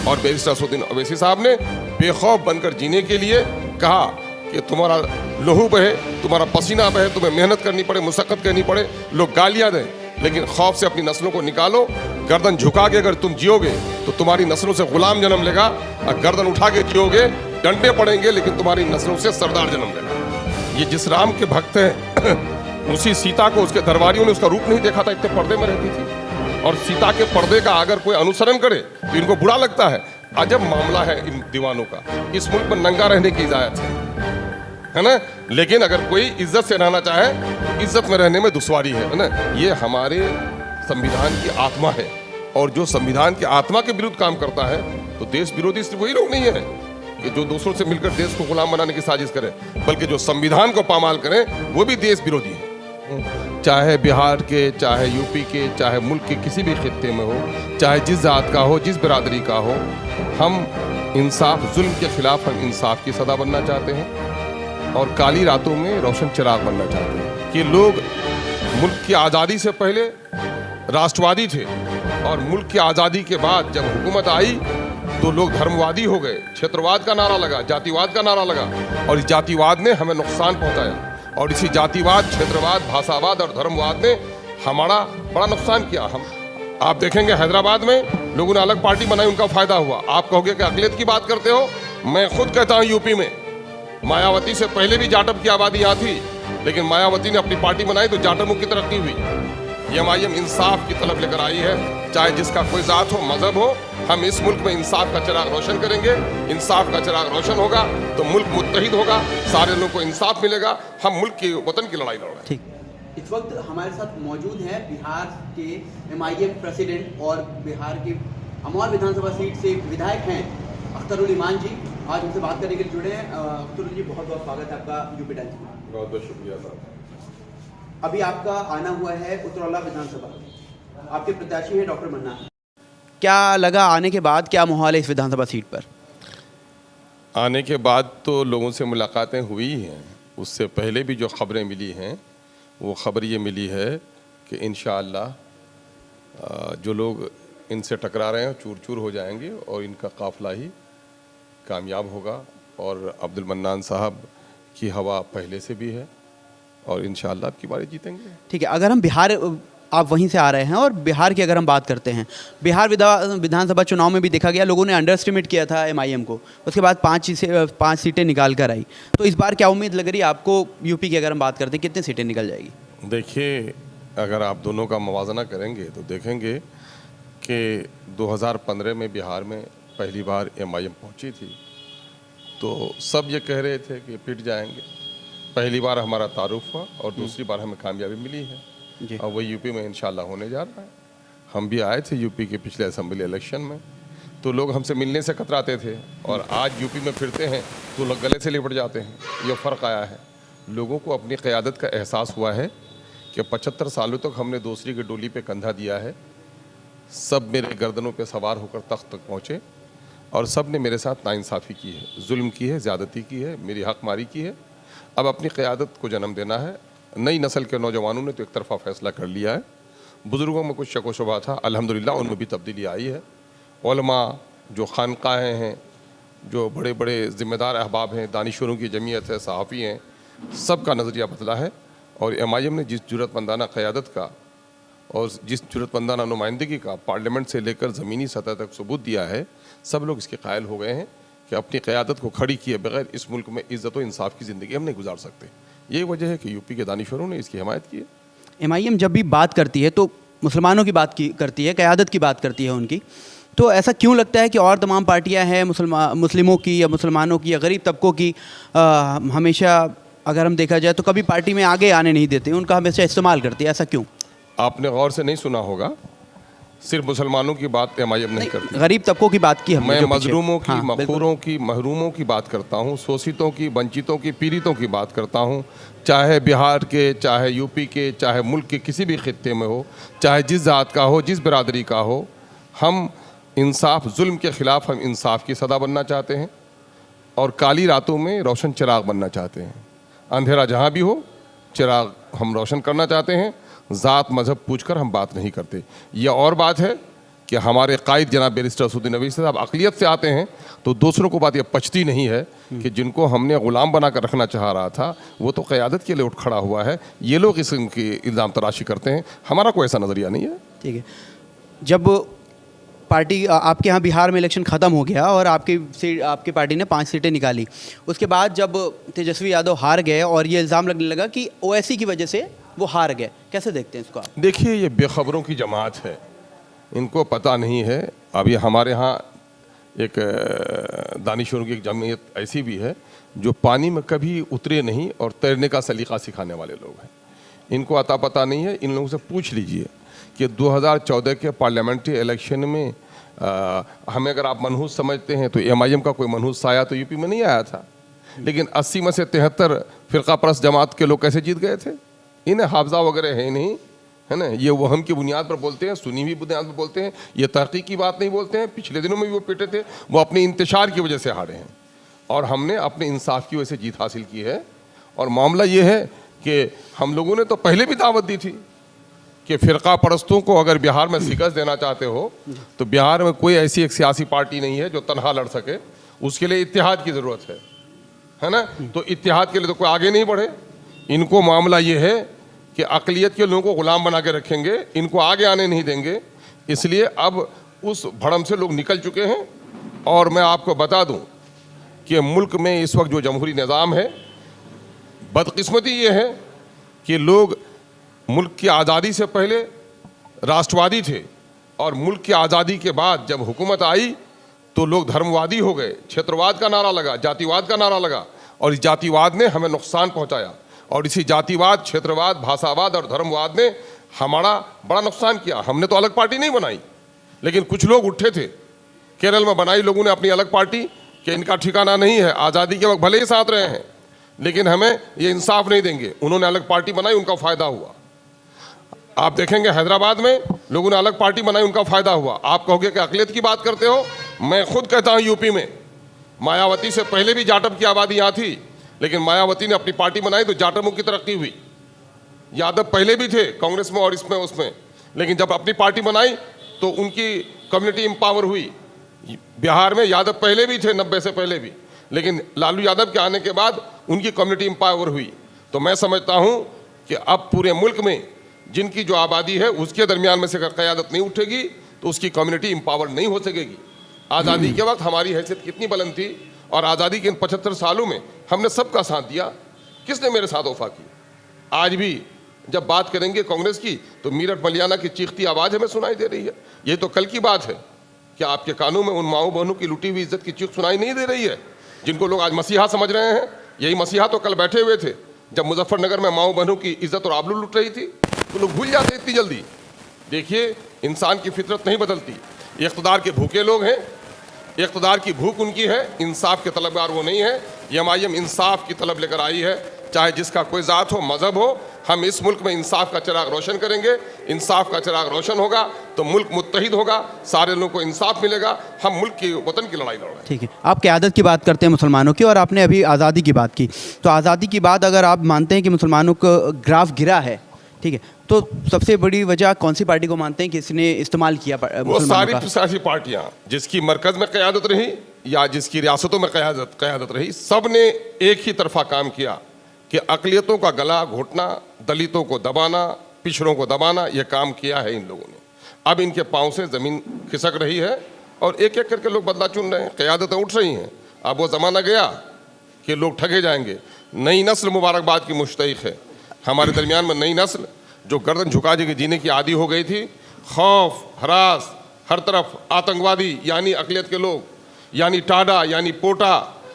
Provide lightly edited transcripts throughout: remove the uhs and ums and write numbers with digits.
और बैरिस्टर असदुद्दीन ओवैसी साहब ने बेखौफ बनकर जीने के लिए कहा कि तुम्हारा लहू बहे, तुम्हारा पसीना बहे, तुम्हें मेहनत करनी पड़े, मुशक्क़त करनी पड़े, लोग गालियाँ दें, लेकिन खौफ से अपनी नस्लों को निकालो। गर्दन झुका के अगर तुम जियोगे तो तुम्हारी नस्लों से गुलाम जन्म लेगा, और गर्दन उठा के जियोगे डंडे पड़ेंगे लेकिन तुम्हारी नस्लों से सरदार जन्म लेगा। ये जिस राम के भक्त हैं उसी सीता को उसके दरबारियों ने उसका रूप नहीं देखा था, इतने पर्दे में रहती थी। और सीता के पर्दे का अगर कोई अनुसरण करे तो इनको बुरा लगता है। अजब मामला है इन दीवानों का। इस मुल्क में नंगा रहने की इजाजत है ना, लेकिन अगर कोई इज्जत से रहना चाहे, इज्जत में रहने में दुश्वारी है ना। ये हमारे संविधान की आत्मा है, और जो संविधान की आत्मा के विरुद्ध काम करता है तो देश विरोधी सिर्फ वही लोग नहीं है कि जो दूसरों से मिलकर देश को गुलाम बनाने की साजिश करें, बल्कि जो संविधान को पामाल करें वो भी देश विरोधी है। चाहे बिहार के, चाहे यूपी के, चाहे मुल्क के किसी भी खित्ते में हो, चाहे जिस जात का हो, जिस बिरादरी का हो, हम इंसाफ, जुल्म के खिलाफ हम इंसाफ की सदा बनना चाहते हैं और काली रातों में रोशन चिराग बनना चाहते हैं। कि लोग मुल्क की आज़ादी से पहले राष्ट्रवादी थे और मुल्क की आज़ादी के बाद जब हुकूमत आई तो लोग धर्मवादी हो गए, क्षेत्रवाद का नारा लगा, जातिवाद का नारा लगा, और इस जातिवाद ने हमें नुकसान पहुंचाया। और इसी जातिवाद, क्षेत्रवाद, भाषावाद और धर्मवाद ने हमारा बड़ा नुकसान किया। आप देखेंगे हैदराबाद में लोगों ने अलग पार्टी बनाई, उनका फायदा हुआ। आप कहोगे कि अक़लियत की बात करते हो, मैं खुद कहता हूँ यूपी में मायावती से पहले भी जाटव की आबादी यहाँ थी, लेकिन मायावती ने अपनी पार्टी बनाई तो जाटवों की तरक्की हुई। एमआईएम इंसाफ की तलब लेकर आई है, चाहे जिसका कोई जात हो, मजहब हो। हम इस मुल्क में इंसाफ का चिराग रोशन करेंगे। इंसाफ का चिराग रोशन होगा तो मुल्क मुत्तहिद होगा, सारे लोगों को इंसाफ मिलेगा। हम मुल्क की वतन की लड़ाई लड़ रहे हैं। ठीक, इस वक्त हमारे साथ मौजूद हैं बिहार के एमआईएम प्रेसिडेंट और बिहार की अमौर विधानसभा सीट से विधायक हैं अख्तरुल ईमान जी। आज हमसे बात करने के लिए जुड़े हैं। अख्तरुल जी, बहुत बहुत स्वागत है आपका यूपी टाइम्स में। बहुत बहुत शुक्रिया साहब। अभी आपका आना हुआ है उतरौला विधानसभा, आपके प्रत्याशी हैं डॉक्टर मन्ना। क्या लगा आने के बाद, क्या माहौल है इस विधानसभा सीट पर? आने के बाद तो लोगों से मुलाकातें हुई हैं। उससे पहले भी जो खबरें मिली हैं वो खबर ये मिली है कि इंशाअल्लाह जो लोग इनसे टकरा रहे हैं चूर चूर हो जाएंगे और इनका काफिला ही कामयाब होगा। और अब्दुल मन्नान साहब की हवा पहले से भी है और इंशाअल्लाह अब की बारी जीतेंगे। ठीक है, अगर हम बिहार, आप वहीं से आ रहे हैं और बिहार की अगर हम बात करते हैं, बिहार विधानसभा चुनाव में भी देखा गया लोगों ने अंडर एस्टिमेट किया था एमआईएम को, उसके बाद 5 सीटें निकाल कर आई। तो इस बार क्या उम्मीद लग रही है आपको यूपी की? अगर हम बात करते हैं कितनी सीटें निकल जाएगी? देखिए, अगर आप दोनों का मवाजना करेंगे तो देखेंगे कि 2015 में बिहार में पहली बार एमआईएम पहुंची थी तो सब ये कह रहे थे कि पिट जाएंगे। पहली बार हमारा तारुफ हुआ और दूसरी बार हमें कामयाबी मिली है और वही यूपी में इंशाल्लाह होने जा रहा है। हम भी आए थे यूपी के पिछले असेंबली इलेक्शन में तो लोग हमसे मिलने से कतराते थे और आज यूपी में फिरते हैं तो लोग गले से लिपट जाते हैं। ये फ़र्क आया है, लोगों को अपनी क़यादत का एहसास हुआ है कि 75 सालों तक हमने दूसरी की डोली पे कंधा दिया है। सब मेरे गर्दनों पे सवार होकर तख्त तक पहुँचे और सब ने मेरे साथ नाइंसाफ़ी की है, जुल्म की है, ज़्यादती की है, मेरी हक मारी की है। अब अपनी क़यादत को जन्म देना है। नई नस्ल के नौजवानों ने तो एक तरफ़ा फ़ैसला कर लिया है। बुज़ुर्गों में कुछ शक व शुबा था, अल्हम्दुलिल्लाह उनमें भी तब्दीली आई है। उलमा, जो खानक़ाहें हैं, जो बड़े बड़े ज़िम्मेदार अहबाब हैं, दानिशवरों की जमीयत है, सहाफ़ी हैं, सब का नज़रिया बदला है। और एमआईएम ने जिस जुर्रतमंदाना क़यादत का और जिस जुर्रतमंदाना नुमाइंदगी का पार्लियामेंट से लेकर ज़मीनी सतह तक सबूत दिया है, सब लोग इसके कायल हो गए हैं कि अपनी क़यादत को खड़ी किए बगैर इस मुल्क में इज़्ज़त व इंसाफ की ज़िंदगी हम नहीं गुजार सकते। यही वजह है कि यूपी के दानिशवरों ने इसकी हिमायत की है। एमआईएम जब भी बात करती है तो मुसलमानों की बात करती है, क़यादत की बात करती है उनकी, तो ऐसा क्यों लगता है कि और तमाम पार्टियां हैं मुस्लिमों की या मुसलमानों की या गरीब तबकों की हमेशा अगर हम देखा जाए तो कभी पार्टी में आगे आने नहीं देते, उनका हमेशा इस्तेमाल करती है? ऐसा क्यों? आपने गौर से नहीं सुना होगा, सिर्फ मुसलमानों की बात एमआईएम नहीं करती। गरीब तबकों की बात की हमने, मैं मजलूमों की, मखूरों की, महरूमों की बात करता हूँ, शोषितों की, वंचितों की, पीड़ितों की बात करता हूँ। चाहे बिहार के, चाहे यूपी के, चाहे मुल्क के किसी भी खित्ते में हो, चाहे जिस जात का हो, जिस बिरादरी का हो, हम इंसाफ, जुल्म के ख़िलाफ़ हम इंसाफ की सदा बनना चाहते हैं और काली रातों में रोशन चिराग बनना चाहते हैं। अंधेरा जहाँ भी हो, चिराग हम रोशन करना चाहते हैं। ज़ात मज़हब पूछकर हम बात नहीं करते। यह और बात है कि हमारे कायद जनाब बैरिस्टर असदुद्दीन ओवैसी साहब अक़लियत से आते हैं तो दूसरों को बात ये पचती नहीं है कि जिनको हमने ग़ुलाम बना कर रखना चाह रहा था वो तो क़यादत के लिए उठ खड़ा हुआ है। ये लोग इस की इल्ज़ाम तराशी करते हैं, हमारा कोई ऐसा नज़रिया नहीं है। ठीक है, जब पार्टी आपके यहाँ बिहार में इलेक्शन ख़त्म हो गया और आपकी पार्टी ने 5 सीटें निकाली, उसके बाद जब तेजस्वी यादव हार गए और ये इल्ज़ाम लगने लगा कि ओवैसी की वजह से वो हार गए, कैसे देखते हैं इसको आप? देखिए, ये बेखबरों की जमात है, इनको पता नहीं है। अभी हमारे यहाँ एक दानिशों की एक जमीयत ऐसी भी है जो पानी में कभी उतरे नहीं और तैरने का सलीका सिखाने वाले लोग हैं। इनको अता पता नहीं है। इन लोगों से पूछ लीजिए कि 2014 के पार्लियामेंट्री इलेक्शन में हमें अगर आप मनहूस समझते हैं तो MIM का कोई मनहूस साया तो यूपी में नहीं आया था, लेकिन 80 में से 73 फ़िरका परस्त जमात के लोग कैसे जीत गए थे? इन्हें हाफजा वगैरह है नहीं, है ना। ये वहम की बुनियाद पर बोलते हैं, सुनी हुई बुनियाद पर बोलते हैं, ये तहक़ीक़ की बात नहीं बोलते हैं। पिछले दिनों में भी वो पिटे थे, वो अपने इंतशार की वजह से हारे हैं और हमने अपने इंसाफ की वजह से जीत हासिल की है। और मामला ये है कि हम लोगों ने तो पहले भी दावत दी थी कि फ़िरका परस्तों को अगर बिहार में शिकस्त देना चाहते हो तो बिहार में कोई ऐसी एक सियासी पार्टी नहीं है जो तनहा लड़ सके, उसके लिए इत्तेहाद की ज़रूरत है ना। तो इत्तेहाद के लिए तो कोई आगे नहीं बढ़े। इनको मामला ये है कि अक़लियत के लोगों को ग़ुलाम बना के रखेंगे, इनको आगे आने नहीं देंगे, इसलिए अब उस भड़म से लोग निकल चुके हैं। और मैं आपको बता दूं कि मुल्क में इस वक्त जो जमहूरी निज़ाम है, बदकिस्मती ये है कि लोग मुल्क की आज़ादी से पहले राष्ट्रवादी थे और मुल्क की आज़ादी के बाद जब हुकूमत आई तो लोग धर्मवादी हो गए, क्षेत्रवाद का नारा लगा, जातिवाद का नारा लगा और इस जातिवाद ने हमें नुकसान पहुंचाया। और इसी जातिवाद, क्षेत्रवाद, भाषावाद और धर्मवाद ने हमारा बड़ा नुकसान किया। हमने तो अलग पार्टी नहीं बनाई, लेकिन कुछ लोग उठे थे, केरल में बनाई लोगों ने अपनी अलग पार्टी कि इनका ठिकाना नहीं है, आज़ादी के वक्त भले ही साथ रहे हैं लेकिन हमें ये इंसाफ नहीं देंगे। उन्होंने अलग पार्टी बनाई, उनका फ़ायदा हुआ। आप देखेंगे हैदराबाद में लोगों ने अलग पार्टी बनाई, उनका फ़ायदा हुआ। आप कहोगे कि अक़लियत की बात करते हो, मैं खुद कहता हूँ यूपी में मायावती से पहले भी जाटव की आबादी यहाँ थी, लेकिन मायावती ने अपनी पार्टी बनाई तो जाटवों की तरक्की हुई। यादव पहले भी थे कांग्रेस में और इसमें उसमें, लेकिन जब अपनी पार्टी बनाई तो उनकी कम्युनिटी एम्पावर हुई। बिहार में यादव पहले भी थे, 90 से पहले भी, लेकिन लालू यादव के आने के बाद उनकी कम्युनिटी एम्पावर हुई। तो मैं समझता हूँ कि अब पूरे मुल्क में जिनकी जो आबादी है उसके दरमियान में से अगर क़यादत नहीं उठेगी तो उसकी कम्युनिटी एम्पावर नहीं हो सकेगी। आज़ादी के वक्त हमारी हैसियत कितनी बुलंद थी और आज़ादी के इन 75 सालों में हमने सबका साथ दिया। किसने मेरे साथ वफा की? आज भी जब बात करेंगे कांग्रेस की तो मीरठ मलियाना की चीखती आवाज़ हमें सुनाई दे रही है। ये तो कल की बात है कि आपके कानों में उन माओ बहनों की लुटी हुई इज्जत की चीख सुनाई नहीं दे रही है, जिनको लोग आज मसीहा समझ रहे हैं। यही मसीहा तो कल बैठे हुए थे जब मुजफ्फरनगर में माओ बहनों की इज्जत और आबरू लुट रही थी, तो लोग भूल जाते इतनी जल्दी। देखिए, इंसान की फितरत नहीं बदलती। इक़्तिदार के भूखे लोग हैं, इक़्तिदार की भूख उनकी है, इंसाफ के तलबगार वो नहीं है। MIM इंसाफ की तलब लेकर आई है, चाहे जिसका कोई ज़ात हो, मज़हब हो। हम इस मुल्क में इंसाफ का चिराग रोशन करेंगे। इंसाफ का चिराग रोशन होगा तो मुल्क मुत्तहिद होगा, सारे लोगों को इंसाफ मिलेगा, हम मुल्क की वतन की लड़ाई लड़ रहे हैं। ठीक है, आप क़यादत की बात करते हैं मुसलमानों की और आपने अभी आज़ादी की बात की, तो आज़ादी की बात अगर आप मानते हैं कि मुसलमानों का ग्राफ गिरा है, ठीक है, तो सबसे बड़ी वजह कौन सी पार्टी को मानते हैं कि इसने इस्तेमाल किया? वो सारी सियासी पार्टियां जिसकी मरकज़ में क़यादत रही या जिसकी रियासतों में क़यादत रही, सब ने एक ही तरफा काम किया कि अक़लियतों का गला घोटना, दलितों को दबाना, पिछड़ों को दबाना, ये काम किया है इन लोगों ने। अब इनके पाँव से ज़मीन खिसक रही है और एक एक करके लोग बदला चुन रहे हैं, क़यादतें उठ रही हैं। अब वो ज़माना गया कि लोग ठगे जाएंगे। नई नस्ल मुबारकबाद की मुश्तहिक है। हमारे दरमियान में नई नस्ल जो गर्दन झुका के जीने की आदी हो गई थी, खौफ, हरास, हर तरफ आतंकवादी यानी अक़लियत के लोग, यानी टाडा, यानी पोटा,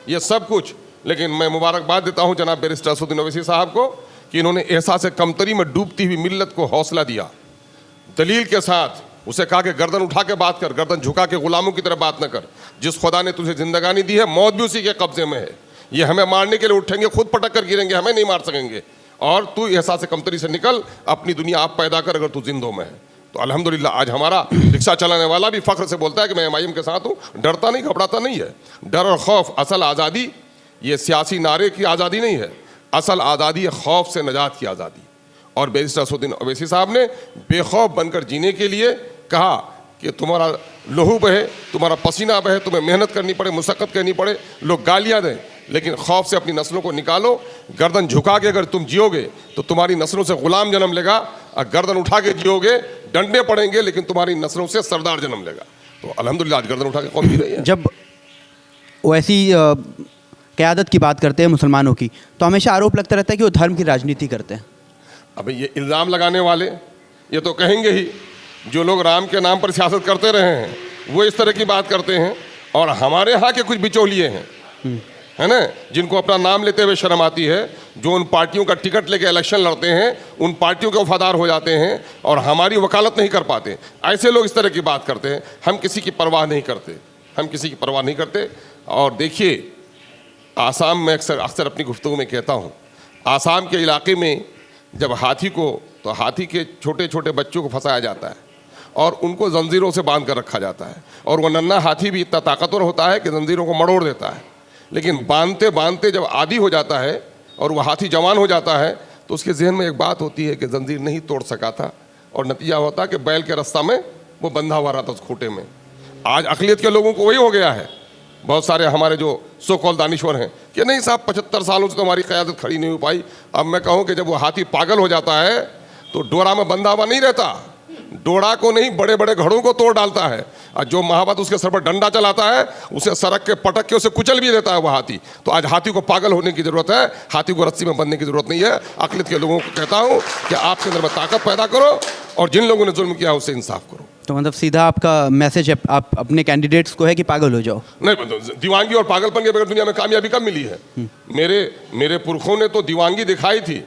ये सब कुछ। लेकिन मैं मुबारकबाद देता हूँ जनाब बैरिस्टर असदुद्दीन ओवैसी साहब को कि इन्होंने एहसास कमतरी में डूबती हुई मिल्लत को हौसला दिया, दलील के साथ उसे कहा कि गर्दन उठा के बात कर, गर्दन झुका के ग़ुलामों की तरह बात न कर। जिस खुदा ने तुझे ज़िंदगानी दी है, मौत भी उसी के कब्ज़े में है। ये हमें मारने के लिए उठेंगे, खुद पटक कर गिरेंगे, हमें नहीं मार सकेंगे। और तू एहसास कमतरी से निकल, अपनी दुनिया आप पैदा कर अगर तू जिंदों में है तो। अल्हम्दुलिल्लाह आज हमारा रिक्शा चलाने वाला भी फ़ख्र से बोलता है कि मैं MIM के साथ हूँ, डरता नहीं, घबराता नहीं है। डर और खौफ, असल आज़ादी ये सियासी नारे की आज़ादी नहीं है, असल आज़ादी है खौफ से नजात की आज़ादी। और बैरिस्टर असदुद्दीन ओवैसी साहब ने बेखौफ बनकर जीने के लिए कहा कि तुम्हारा लहू बहे, तुम्हारा पसीना बहे, तुम्हें मेहनत करनी पड़े, मुशक्क़त करनी पड़े, लोग गालियाँ दें, लेकिन खौफ से अपनी नस्लों को निकालो। गर्दन झुका के अगर तुम जियोगे तो तुम्हारी नस्लों से गुलाम जन्म लेगा, और गर्दन उठा के जियोगे डंडे पड़ेंगे, लेकिन तुम्हारी नस्लों से सरदार जन्म लेगा। तो अल्हम्दुलिल्लाह आज गर्दन उठा के कौन जी रही है। जब वैसी क़यादत की बात करते हैं मुसलमानों की, तो हमेशा आरोप लगता रहता है कि वो धर्म की राजनीति करते हैं। अभी ये इल्ज़ाम लगाने वाले ये तो कहेंगे ही, जो लोग राम के नाम पर सियासत करते रहे हैं वो इस तरह की बात करते हैं, और हमारे यहाँ के कुछ बिचौलिए हैं, है ना, जिनको अपना नाम लेते हुए शर्म आती है, जो उन पार्टियों का टिकट लेके इलेक्शन लड़ते हैं, उन पार्टियों के वफादार हो जाते हैं और हमारी वकालत नहीं कर पाते। ऐसे लोग इस तरह की बात करते हैं। हम किसी की परवाह नहीं करते, हम किसी की परवाह नहीं करते। और देखिए, आसाम में अक्सर अपनी गुफ्तगू में कहता हूँ, आसाम के इलाके में जब हाथी के छोटे छोटे बच्चों को फंसाया जाता है और उनको जंजीरों से बांध कर रखा जाता है, और वो नन्हा हाथी भी इतना ताकतवर होता है कि जंजीरों को मरोड़ देता है, लेकिन बांधते बांधते जब आदी हो जाता है और वह हाथी जवान हो जाता है तो उसके जहन में एक बात होती है कि जंजीर नहीं तोड़ सका था, और नतीजा होता कि बैल के रास्ता में वो बंधा हुआ रहा था उस खूंटे में। आज अक़लियत के लोगों को वही हो गया है। बहुत सारे हमारे जो सो कॉल दानिश्वर हैं कि नहीं साहब 75 सालों से तो हमारी क़यादत खड़ी नहीं हो पाई। अब मैं कहूँ कि जब वो हाथी पागल हो जाता है तो डोरा में बंधा हुआ नहीं रहता, डोरा को नहीं बड़े बड़े घड़ों को तोड़ डालता है, और जो महावत उसके सर पर डंडा चलाता है उसे सड़क के पटक के उसे कुचल भी देता है वो हाथी। तो आज हाथी को पागल होने की ज़रूरत है, हाथी को रस्सी में बंधने की ज़रूरत नहीं है। अक़लियत के लोगों को कहता हूँ कि आपके अंदर में ताकत पैदा करो और जिन लोगों ने जुल्म किया उससे इंसाफ करो। तो मतलब सीधा आपका मैसेज है आप अपने कैंडिडेट्स को है कि पागल हो जाओ? नहीं, दीवानगी और पागलपन के बगैर दुनिया में कामयाबी कब मिली है? मेरे पुरखों ने तो दीवानगी दिखाई थी,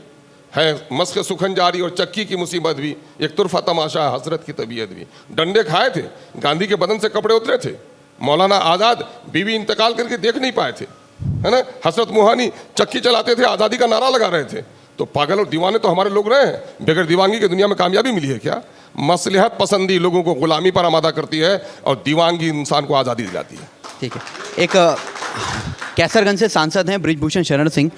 है मस्क सुखन जारी और चक्की की मुसीबत भी, एक तुरफा तमाशा हसरत की तबीयत भी। डंडे खाए थे, गांधी के बदन से कपड़े उतरे थे, मौलाना आज़ाद बीवी इंतकाल करके देख नहीं पाए थे, है ना, हसरत मुहानी चक्की चलाते थे, आज़ादी का नारा लगा रहे थे। तो पागल और दीवाने तो हमारे लोग रहे हैं। बगैर दीवानगी के दुनिया में कामयाबी मिली है क्या? मसलहत पसंदी लोगों को गुलामी पर आमादा करती है और दीवानगी इंसान को आज़ादी दिलाती है। ठीक है, एक कैसरगंज से सांसद हैं बृजभूषण शरण सिंह,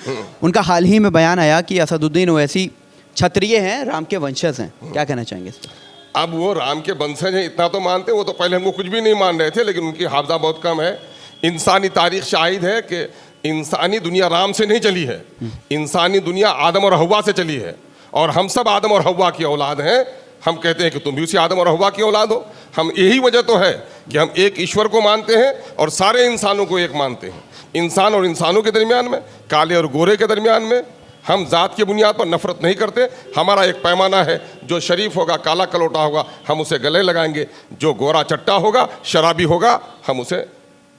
उनका हाल ही में बयान आया कि असदुद्दीन ओवैसी क्षत्रिय हैं, राम के वंशज हैं। क्या कहना चाहेंगे इस पर? अब वो राम के वंशज हैं इतना तो मानते हैं, वो तो पहले हमको कुछ भी नहीं मान रहे थे, लेकिन उनकी हाफजा बहुत कम है। इंसानी तारीख शाहिद है कि इंसानी दुनिया राम से नहीं चली है, इंसानी दुनिया आदम और हव्वा से चली है, और हम सब आदम और हव्वा की औलाद हैं। हम कहते हैं कि तुम भी उसी आदम और हव्वा की औलाद हो। हम यही वजह तो है कि हम एक ईश्वर को मानते हैं और सारे इंसानों को एक मानते हैं। इंसान और इंसानों के दरमियान में, काले और गोरे के दरमियान में हम जात की बुनियाद पर नफरत नहीं करते। हमारा एक पैमाना है, जो शरीफ होगा, काला कलोटा होगा, हम उसे गले लगाएंगे, जो गोरा चट्टा होगा, शराबी होगा, हम उसे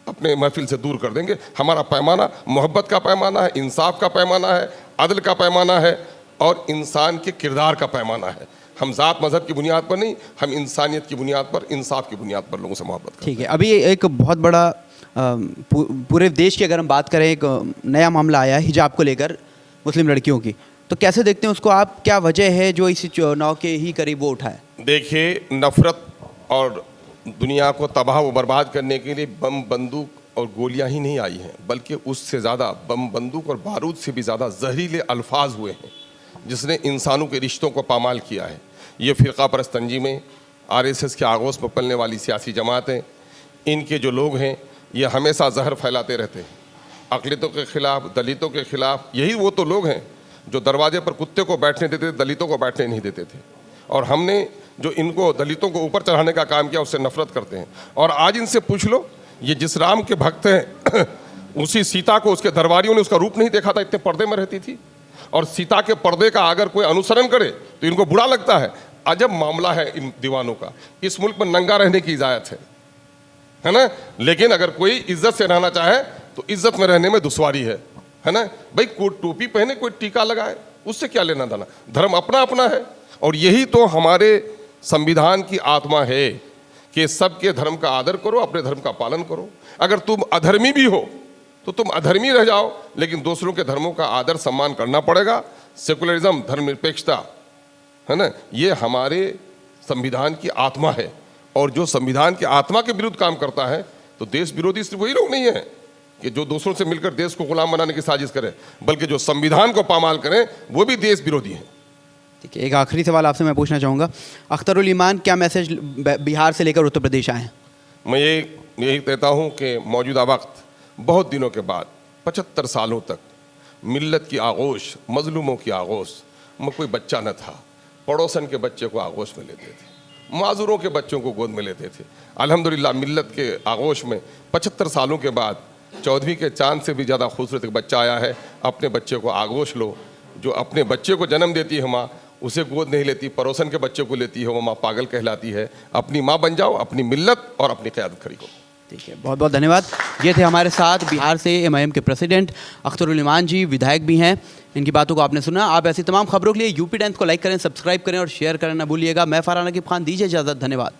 अपने महफिल से दूर कर देंगे। हमारा पैमाना मोहब्बत का पैमाना है, इंसाफ का पैमाना है, अदल का पैमाना है और इंसान के किरदार का पैमाना है। हम ज़ात मज़हब की बुनियाद पर नहीं, हम इंसानियत की बुनियाद पर, इंसाफ की बुनियाद पर लोगों से मोहब्बत करते हैं। ठीक है, अभी एक बहुत बड़ा पूरे देश की अगर हम बात करें, एक नया मामला आया है हिजाब को लेकर मुस्लिम लड़कियों की, तो कैसे देखते हैं उसको आप? क्या वजह है जो इस चुनाव के ही करीब वो उठाए? देखिए, नफ़रत और दुनिया को तबाह व बर्बाद करने के लिए बम, बंदूक और गोलियां ही नहीं आई हैं, बल्कि उससे ज़्यादा बम, बंदूक और बारूद से भी ज़्यादा जहरीले अल्फाज हुए हैं, जिसने इंसानों के रिश्तों को पामाल किया है। ये फ़िरका परस्त तंजीमें, RSS के आगोश पर पलने वाली सियासी जमातें, इनके जो लोग हैं ये हमेशा जहर फैलाते रहते हैं अक़लियतों के ख़िलाफ़, दलितों के ख़िलाफ़। यही वो तो लोग हैं जो दरवाजे पर कुत्ते को बैठने देते थे, दलितों को बैठने नहीं देते थे। और हमने जो इनको दलितों को ऊपर चढ़ाने का काम किया, उससे नफ़रत करते हैं। और आज इनसे पूछ लो, ये जिस राम के भक्त हैं उसी सीता को उसके दरबारियों ने उसका रूप नहीं देखा था, इतने पर्दे में रहती थी। और सीता के पर्दे का अगर कोई अनुसरण करे तो इनको बुरा लगता है। अजब मामला है इन दीवानों का। इस मुल्क में नंगा रहने की इजाज़त है ना, लेकिन अगर कोई इज्जत से रहना चाहे तो इज्जत में रहने में दुश्वारी है ना। भाई कोई टोपी पहने, कोई टीका लगाए, उससे क्या लेना देना? धर्म अपना अपना है। और यही तो हमारे संविधान की आत्मा है कि सबके धर्म का आदर करो, अपने धर्म का पालन करो। अगर तुम अधर्मी भी हो तो तुम अधर्मी रह जाओ, लेकिन दूसरों के धर्मों का आदर सम्मान करना पड़ेगा। सेकुलरिज्म, धर्मनिरपेक्षता, है ना, ये हमारे संविधान की आत्मा है। और जो संविधान की आत्मा के विरुद्ध काम करता है तो देश विरोधी सिर्फ वही लोग नहीं है कि जो दूसरों से मिलकर देश को गुलाम बनाने की साजिश करें, बल्कि जो संविधान को पामाल करें वो भी देश विरोधी हैं। ठीक है, एक आखिरी सवाल आपसे मैं पूछना चाहूँगा, अख्तरुल ईमान क्या मैसेज बिहार से लेकर उत्तर प्रदेश आए हैं? मैं यही कहता हूँ कि मौजूदा वक्त बहुत दिनों के बाद 75 सालों तक मिल्लत की आगोश, मजलूमों की आगोश में कोई बच्चा न था। पड़ोसन के बच्चे को आगोश में लेते थे, माजूरों के बच्चों को गोद में लेते थे। अल्हम्दुलिल्लाह मिल्लत के आगोश में 75 सालों के बाद चौधरी के चांद से भी ज़्यादा खूबसूरत एक बच्चा आया है। अपने बच्चे को आगोश लो। जो अपने बच्चे को जन्म देती है माँ, उसे गोद नहीं लेती, पड़ोसन के बच्चे को लेती है, वो माँ पागल कहलाती है। अपनी माँ बन जाओ, अपनी मिल्लत और अपनी क़यादत खड़ी करो। ठीक है, बहुत बहुत धन्यवाद। ये थे हमारे साथ बिहार से एमआईएम के प्रेसिडेंट अख्तरुल ईमान जी, विधायक भी हैं। इनकी बातों को आपने सुना। आप ऐसी तमाम खबरों के लिए यूपी टाइम्स को लाइक करें, सब्सक्राइब करें और शेयर करना ना भूलिएगा। मैं फरहान नकीब खान, दीजिए इजाज़त। धन्यवाद।